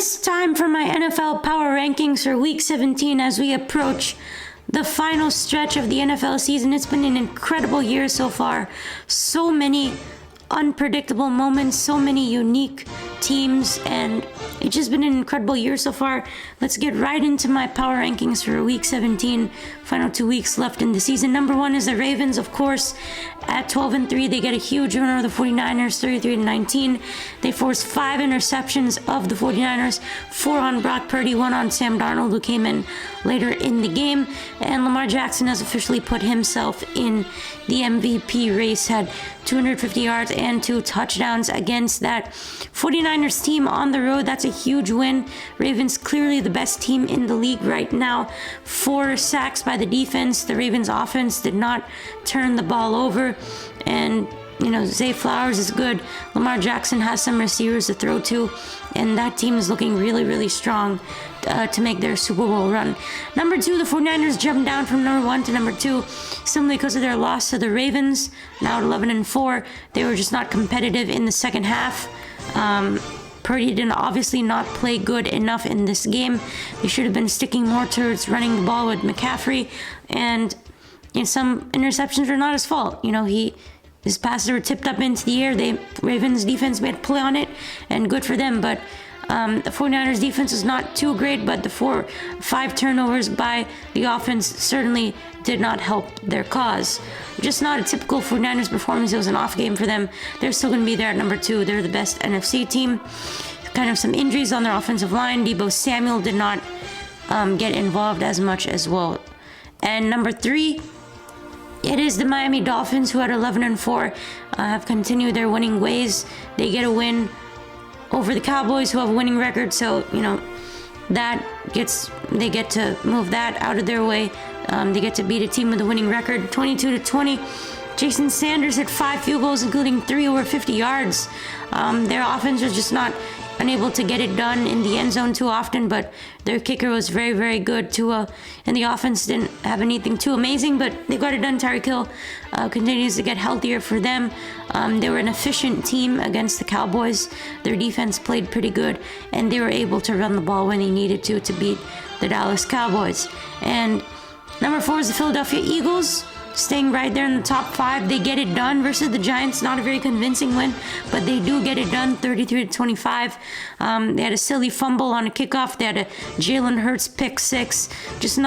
it's time for my NFL Power Rankings for Week 17 as we approach the final stretch of the NFL season. It's been an incredible year so far. So many unpredictable moments, so many unique teams, and it's just been an incredible year so far. Let's get right into my power rankings for Week 17. Final 2 weeks left in the season. Number 1 is the Ravens, of course. At 12-3, they get a huge win over the 49ers, 33-19. They forced 5 interceptions of the 49ers, 4 on Brock Purdy, 1 on Sam Darnold, who came in later in the game. And Lamar Jackson has officially put himself in the MVP race, had 250 yards and 2 touchdowns against that 49ers team on the road. That's a huge win. Ravens clearly the best team in the league right now. 4 sacks by the defense. The Ravens offense did not turn the ball over. And, Zay Flowers is good. Lamar Jackson has some receivers to throw to. And that team is looking really, really strong to make their Super Bowl run. Number 2, the 49ers jumped down from number 1 to number 2 simply because of their loss to the Ravens. Now at 11-4, they were just not competitive in the second half. Purdy did obviously not play good enough in this game. They should have been sticking more towards running the ball with McCaffrey, and some interceptions were not his fault. His passes were tipped up into the air. Ravens defense made a play on it, and good for them. But the 49ers defense was not too great, but the 4-5 turnovers by the offense certainly did not help their cause. Just not a typical 49ers performance. It was an off game for them. They're still going to be there at number 2. They're the best NFC team. Kind of some injuries on their offensive line. Deebo Samuel did not get involved as much as well. And number 3, it is the Miami Dolphins, who at 11-4 have continued their winning ways. They get a win over the Cowboys, who have a winning record. So, they get to move that out of their way. They get to beat a team with a winning record, 22-20. Jason Sanders hit 5 field goals, including 3 over 50 yards. Their offense was just not unable to get it done in the end zone too often, but their kicker was very, very good. Tua and the offense didn't have anything too amazing, but they got it done. Tyreek Hill continues to get healthier for them. They were an efficient team against the Cowboys. Their defense played pretty good, and they were able to run the ball when they needed to beat the Dallas Cowboys. And number 4 is the Philadelphia Eagles, staying right there in the top 5. They get it done versus the Giants. Not a very convincing win, but they do get it done, 33-25. They had a silly fumble on a kickoff. They had a Jalen Hurts pick 6. Just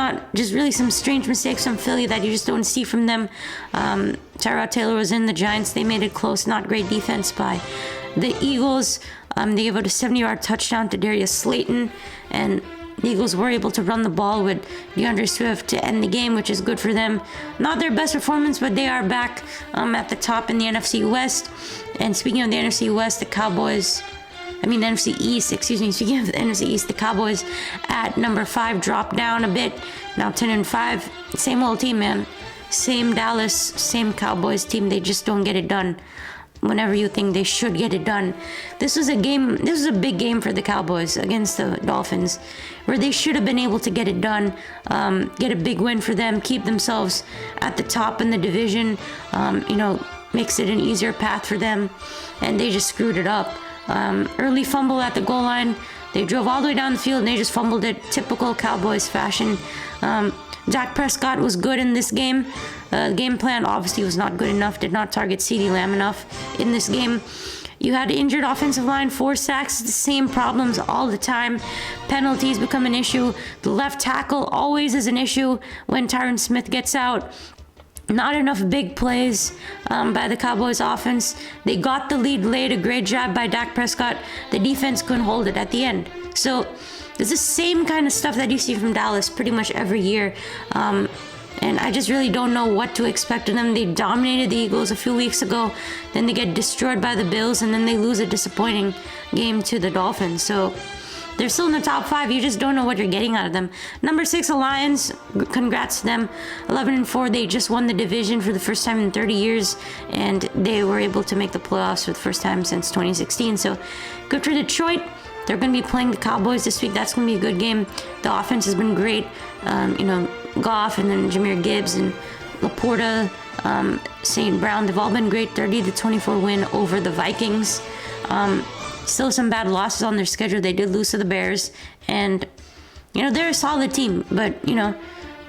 really some strange mistakes from Philly that you just don't see from them. Tyrod Taylor was in the Giants. They made it close. Not great defense by the Eagles. They gave out a 70-yard touchdown to Darius Slayton, and the Eagles were able to run the ball with DeAndre Swift to end the game, which is good for them. Not their best performance, but they are back at the top in the NFC West. And speaking of the NFC West, the NFC East, speaking of the NFC East, the Cowboys at number 5 dropped down a bit. Now 10-5. Same old team, man. Same Dallas, same Cowboys team. They just don't get it done whenever you think they should get it done. This was a big game for the Cowboys against the Dolphins, where they should have been able to get it done, get a big win for them, keep themselves at the top in the division, makes it an easier path for them, and they just screwed it up. Early fumble at the goal line. They drove all the way down the field and they just fumbled it, typical Cowboys fashion. Dak Prescott was good in this game. Game plan obviously was not good enough, did not target CeeDee Lamb enough in this game. You had injured offensive line, 4 sacks, the same problems all the time. Penalties become an issue. The left tackle always is an issue when Tyron Smith gets out. Not enough big plays by the Cowboys offense. They got the lead late, a great job by Dak Prescott. The defense couldn't hold it at the end. So it's the same kind of stuff that you see from Dallas pretty much every year. And I just really don't know what to expect of them. They dominated the Eagles a few weeks ago. Then they get destroyed by the Bills, and then they lose a disappointing game to the Dolphins. So they're still in the top 5. You just don't know what you're getting out of them. Number 6, the Lions. Congrats to them. 11-4. They just won the division for the first time in 30 years, and they were able to make the playoffs for the first time since 2016. So good for Detroit. They're going to be playing the Cowboys this week. That's going to be a good game. The offense has been great. Goff and then Jahmyr Gibbs and Laporta, St. Brown, they've all been great. 30-24 win over the Vikings. Still some bad losses on their schedule. They did lose to the Bears, and they're a solid team, but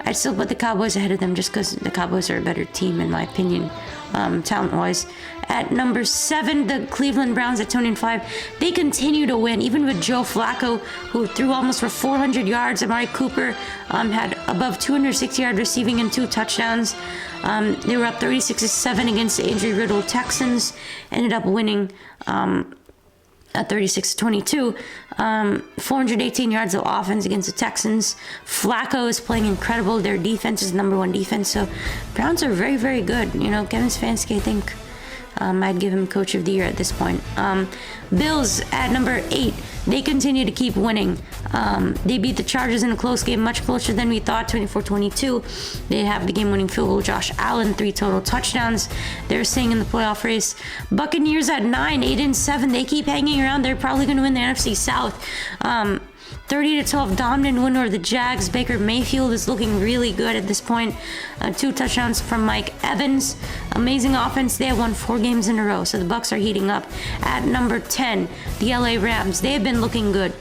I'd still put the Cowboys ahead of them just because the Cowboys are a better team, in my opinion, talent-wise. At number 7, the Cleveland Browns at 2-5. They continue to win, even with Joe Flacco, who threw almost for 400 yards. Amari Cooper had above 260 yards receiving and 2 touchdowns. They were up 36-7 against the injury-riddled Texans. Ended up winning at 36-22. 418 yards of offense against the Texans. Flacco is playing incredible. Their defense is number 1 defense. So Browns are very, very good. Kevin Stefanski, I think I'd give him Coach of the Year at this point. Bills at number 8. They continue to keep winning. They beat the Chargers in a close game, much closer than we thought, 24-22. They have the game-winning field goal. Josh Allen, 3 total touchdowns. They're staying in the playoff race. Buccaneers at 9, 8-7. They keep hanging around. They're probably going to win the NFC South. 30-12 dominant win over the Jags. Baker Mayfield is looking really good at this point. 2 touchdowns from Mike Evans. Amazing offense. They have won 4 games in a row, so the Bucs are heating up. At number 10, the LA Rams. They have been looking good.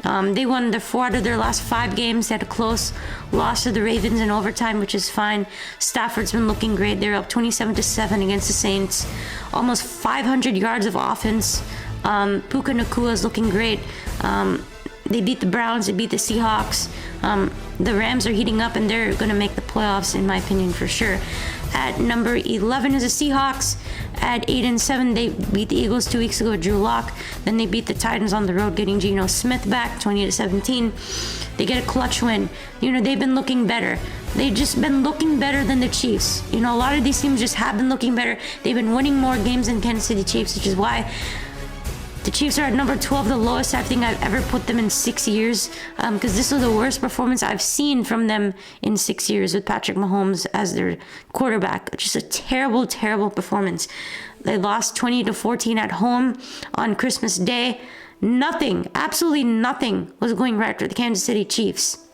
They won 4 out of their last 5 games. They had a close loss to the Ravens in overtime, which is fine. Stafford's been looking great. They're up 27-7 against the Saints. Almost 500 yards of offense. Puka Nacua is looking great. They beat the Browns. They beat the Seahawks. The Rams are heating up, and they're going to make the playoffs, in my opinion, for sure. At number 11 is the Seahawks. At 8-7, they beat the Eagles 2 weeks ago with Drew Lock. Then they beat the Titans on the road, getting Geno Smith back, 20-17. They get a clutch win. They've been looking better. They've just been looking better than the Chiefs. A lot of these teams just have been looking better. They've been winning more games than Kansas City Chiefs, which is why the Chiefs are at number 12, the lowest I think I've ever put them in 6 years, because this was the worst performance I've seen from them in 6 years with Patrick Mahomes as their quarterback. Just a terrible, terrible performance. They lost 20-14 at home on Christmas Day. Nothing, absolutely nothing was going right for the Kansas City Chiefs.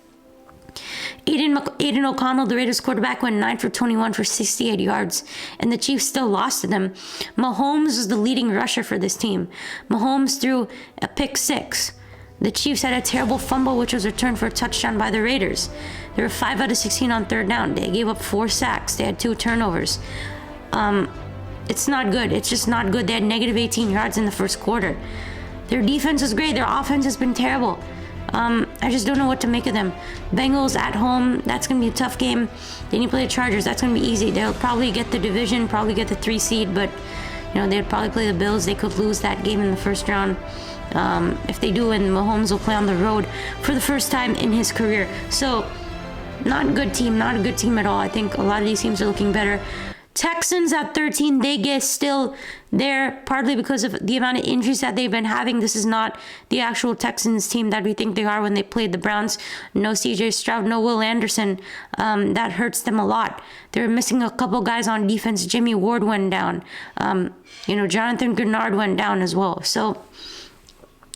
Aiden O'Connell, the Raiders quarterback, went 9 for 21 for 68 yards, and the Chiefs still lost to them. Mahomes was the leading rusher for this team. Mahomes threw a pick 6. The Chiefs had a terrible fumble, which was returned for a touchdown by the Raiders. They were 5 out of 16 on 3rd down. They gave up 4 sacks. They had 2 turnovers. It's not good. It's just not good. They had negative 18 yards in the first quarter. Their defense is great. Their offense has been terrible. I just don't know what to make of them. Bengals at home, that's going to be a tough game. Then you play the Chargers, that's going to be easy. They'll probably get the division, probably get the 3 seed, but they'd probably play the Bills. They could lose that game in the first round. If they do, and Mahomes will play on the road for the first time in his career. So, not a good team at all. I think a lot of these teams are looking better. Texans at 13, they get still there partly because of the amount of injuries that they've been having. This is not the actual Texans team that we think they are when they played the Browns. No CJ Stroud, no Will Anderson. That hurts them a lot. They're missing a couple guys on defense. Jimmy Ward went down. Jonathan Grenard went down as well. So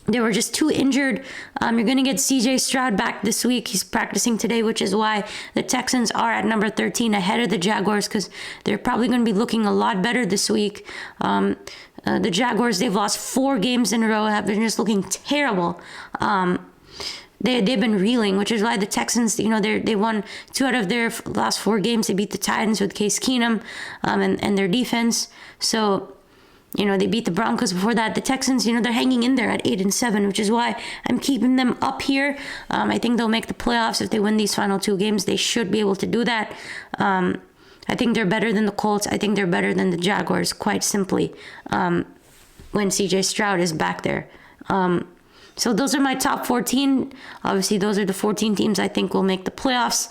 they were just too injured. You're going to get CJ Stroud back this week. He's practicing today, which is why the Texans are at number 13 ahead of the Jaguars, because they're probably going to be looking a lot better this week. The Jaguars, they've lost 4 games in a row, have been just looking terrible. They've been reeling, which is why the Texans, they won 2 out of their last 4 games. They beat the Titans with Case Keenum and their defense. So they beat the Broncos before that. The Texans, they're hanging in there at 8-7, which is why I'm keeping them up here. I think they'll make the playoffs if they win these final 2 games. They should be able to do that. I think they're better than the Colts. I think they're better than the Jaguars, quite simply, when CJ Stroud is back there. So those are my top 14. Obviously, those are the 14 teams I think will make the playoffs.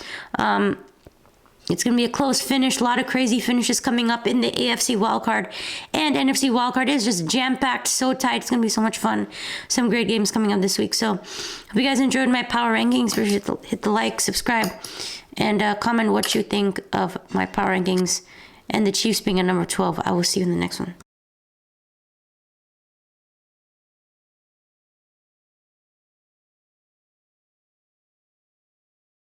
It's going to be a close finish. A lot of crazy finishes coming up in the AFC wildcard. And NFC wildcard is just jam-packed, so tight. It's going to be so much fun. Some great games coming up this week. So, hope you guys enjoyed my power rankings. Hit the like, subscribe, and comment what you think of my power rankings and the Chiefs being at number 12. I will see you in the next one.